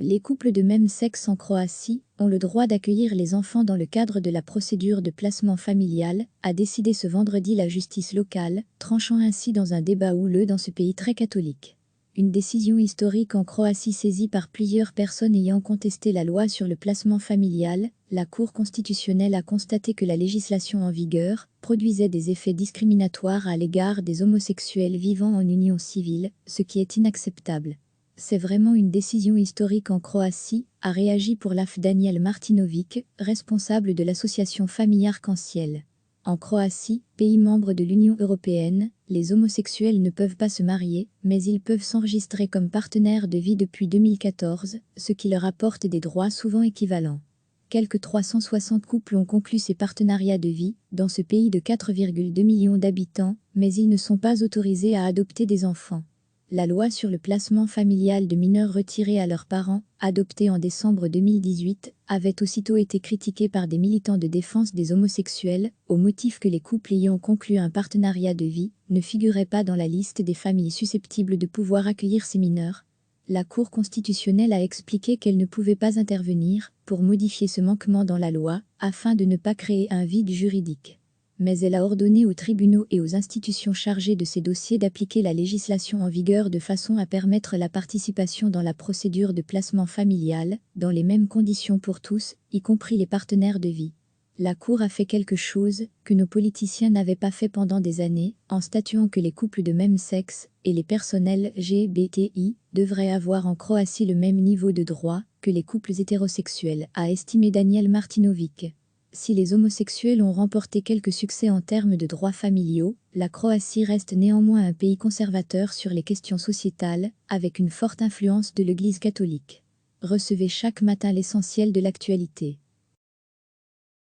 Les couples de même sexe en Croatie ont le droit d'accueillir les enfants dans le cadre de la procédure de placement familial, a décidé ce vendredi la justice locale, tranchant ainsi dans un débat houleux dans ce pays très catholique. Une décision historique en Croatie saisie par plusieurs personnes ayant contesté la loi sur le placement familial, la Cour constitutionnelle a constaté que la législation en vigueur produisait des effets discriminatoires à l'égard des homosexuels vivant en union civile, ce qui est inacceptable. C'est vraiment une décision historique en Croatie, a réagi pour l'AF Daniel Martinovic, responsable de l'association Famille Arc-en-Ciel. En Croatie, pays membre de l'Union européenne, les homosexuels ne peuvent pas se marier, mais ils peuvent s'enregistrer comme partenaires de vie depuis 2014, ce qui leur apporte des droits souvent équivalents. Quelques 360 couples ont conclu ces partenariats de vie, dans ce pays de 4,2 millions d'habitants, mais ils ne sont pas autorisés à adopter des enfants. La loi sur le placement familial de mineurs retirés à leurs parents, adoptée en décembre 2018, avait aussitôt été critiquée par des militants de défense des homosexuels, au motif que les couples ayant conclu un partenariat de vie ne figuraient pas dans la liste des familles susceptibles de pouvoir accueillir ces mineurs. La Cour constitutionnelle a expliqué qu'elle ne pouvait pas intervenir pour modifier ce manquement dans la loi, afin de ne pas créer un vide juridique. Mais elle a ordonné aux tribunaux et aux institutions chargées de ces dossiers d'appliquer la législation en vigueur de façon à permettre la participation dans la procédure de placement familial, dans les mêmes conditions pour tous, y compris les partenaires de vie. La Cour a fait quelque chose que nos politiciens n'avaient pas fait pendant des années, en statuant que les couples de même sexe et les personnes LGBTI devraient avoir en Croatie le même niveau de droits que les couples hétérosexuels, a estimé Daniel Martinovic. Si les homosexuels ont remporté quelques succès en termes de droits familiaux, la Croatie reste néanmoins un pays conservateur sur les questions sociétales, avec une forte influence de l'Église catholique. Recevez chaque matin l'essentiel de l'actualité.